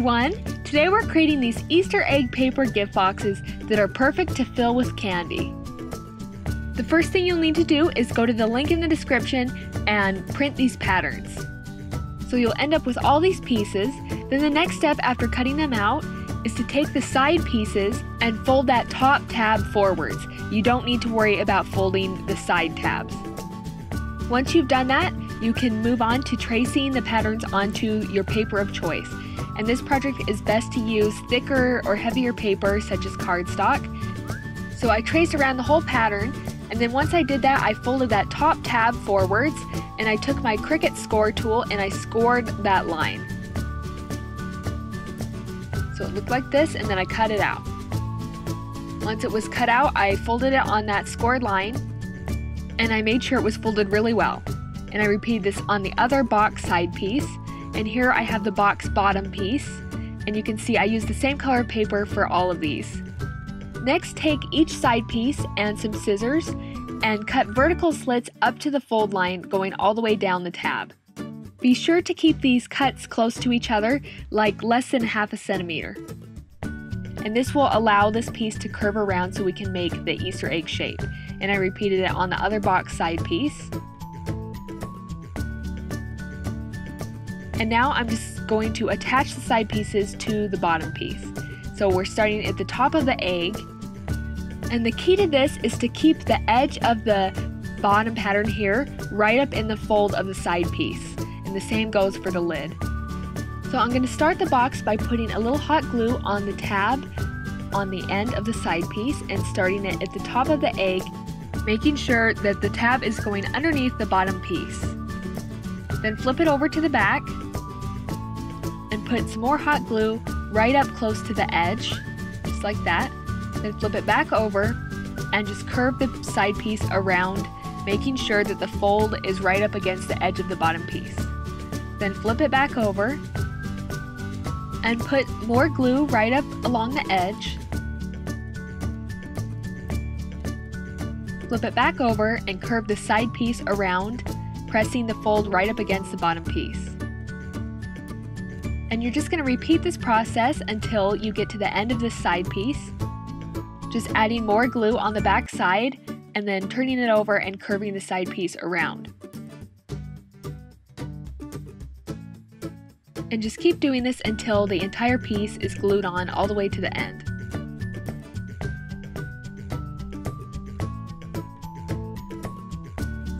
everyone! Today we're creating these Easter egg paper gift boxes that are perfect to fill with candy. The first thing you'll need to do is go to the link in the description and print these patterns. So you'll end up with all these pieces. Then the next step after cutting them out is to take the side pieces and fold that top tab forwards. You don't need to worry about folding the side tabs. Once you've done that, you can move on to tracing the patterns onto your paper of choice. And this project is best to use thicker or heavier paper such as cardstock. So I traced around the whole pattern, and then once I did that, I folded that top tab forwards, and I took my Cricut score tool and I scored that line. So it looked like this, and then I cut it out. Once it was cut out, I folded it on that scored line, and I made sure it was folded really well. And I repeated this on the other box side piece, and here I have the box bottom piece, and you can see I used the same color paper for all of these. Next, take each side piece and some scissors and cut vertical slits up to the fold line going all the way down the tab. Be sure to keep these cuts close to each other, like less than ½ a centimeter. And this will allow this piece to curve around so we can make the Easter egg shape. And I repeated it on the other box side piece. And now I'm just going to attach the side pieces to the bottom piece. So we're starting at the top of the egg. And the key to this is to keep the edge of the bottom pattern here right up in the fold of the side piece. And the same goes for the lid. So I'm going to start the box by putting a little hot glue on the tab on the end of the side piece and starting it at the top of the egg, making sure that the tab is going underneath the bottom piece. Then flip it over to the back and put some more hot glue right up close to the edge, just like that. Then flip it back over and just curve the side piece around, making sure that the fold is right up against the edge of the bottom piece. Then flip it back over and put more glue right up along the edge. Flip it back over and curve the side piece around, pressing the fold right up against the bottom piece. And you're just going to repeat this process until you get to the end of this side piece, just adding more glue on the back side and then turning it over and curving the side piece around. And just keep doing this until the entire piece is glued on all the way to the end.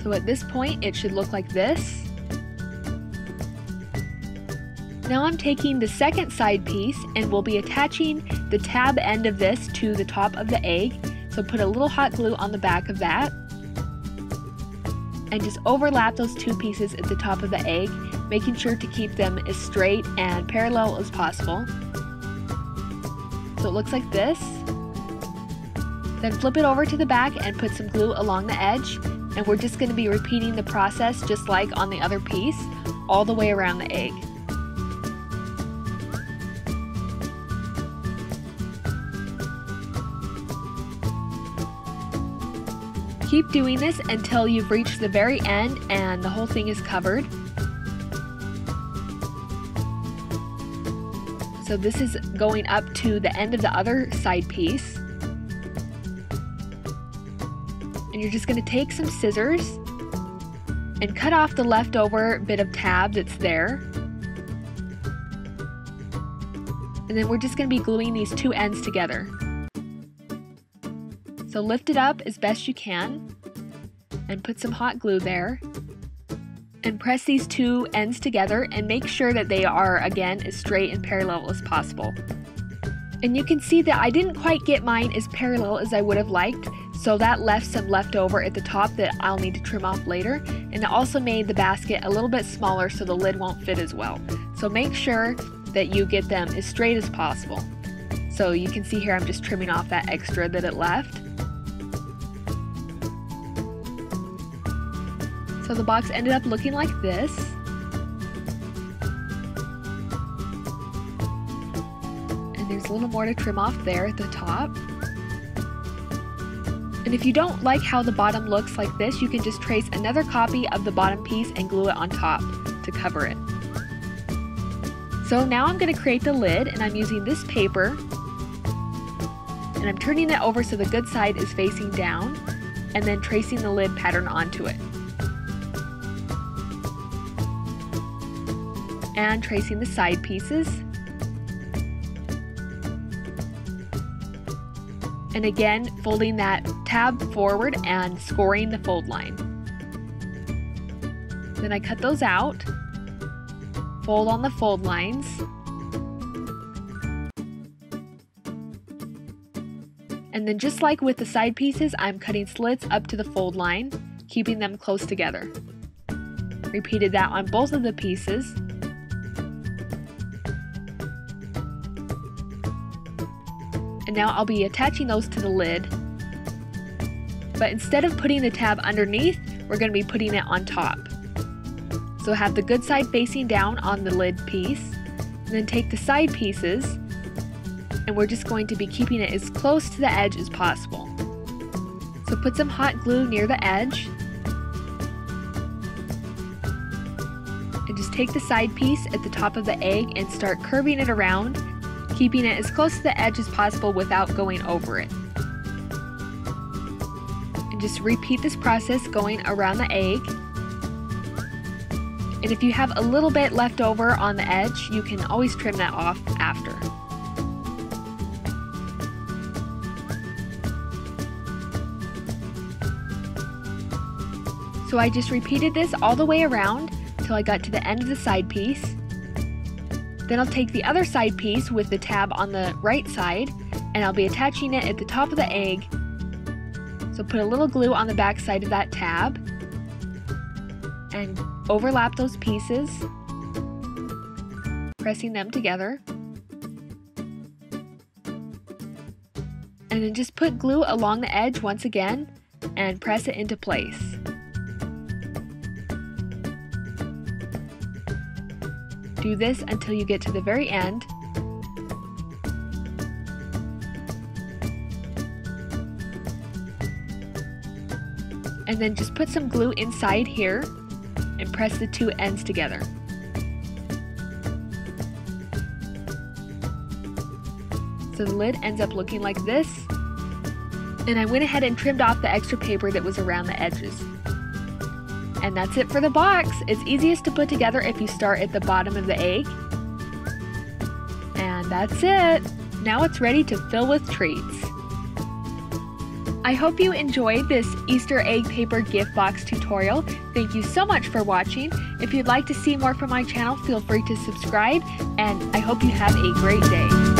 So at this point, it should look like this. Now I'm taking the second side piece and we'll be attaching the tab end of this to the top of the egg. So put a little hot glue on the back of that and just overlap those two pieces at the top of the egg, making sure to keep them as straight and parallel as possible. So it looks like this. Then flip it over to the back and put some glue along the edge, and we're just going to be repeating the process just like on the other piece, all the way around the egg. Keep doing this until you've reached the very end and the whole thing is covered. So this is going up to the end of the other side piece. And you're just going to take some scissors and cut off the leftover bit of tab that's there. And then we're just going to be gluing these two ends together. So lift it up as best you can and put some hot glue there. And press these two ends together and make sure that they are, again, as straight and parallel as possible. And you can see that I didn't quite get mine as parallel as I would have liked, so that left some leftover at the top that I'll need to trim off later. And it also made the basket a little bit smaller so the lid won't fit as well. So make sure that you get them as straight as possible. So you can see here I'm just trimming off that extra that it left. So the box ended up looking like this. And there's a little more to trim off there at the top. And if you don't like how the bottom looks like this, you can just trace another copy of the bottom piece and glue it on top to cover it. So now I'm going to create the lid, and I'm using this paper, and I'm turning it over so the good side is facing down, and then tracing the lid pattern onto it. And tracing the side pieces. And again, folding that tab forward and scoring the fold line. Then I cut those out, fold on the fold lines, and then just like with the side pieces, I'm cutting slits up to the fold line, keeping them close together. Repeated that on both of the pieces. And now I'll be attaching those to the lid, but instead of putting the tab underneath, we're going to be putting it on top. So have the good side facing down on the lid piece, and then take the side pieces, and we're just going to be keeping it as close to the edge as possible. So put some hot glue near the edge, and just take the side piece at the top of the egg and start curving it around, keeping it as close to the edge as possible without going over it. And just repeat this process going around the egg. And if you have a little bit left over on the edge, you can always trim that off after. So I just repeated this all the way around till I got to the end of the side piece. Then I'll take the other side piece with the tab on the right side, and I'll be attaching it at the top of the egg. So put a little glue on the back side of that tab, and overlap those pieces, pressing them together. And then just put glue along the edge once again, and press it into place. Do this until you get to the very end. And then just put some glue inside here and press the two ends together. So the lid ends up looking like this. And I went ahead and trimmed off the extra paper that was around the edges. And that's it for the box. It's easiest to put together if you start at the bottom of the egg. And that's it. Now it's ready to fill with treats. I hope you enjoyed this Easter egg paper gift box tutorial. Thank you so much for watching. If you'd like to see more from my channel, feel free to subscribe, and I hope you have a great day.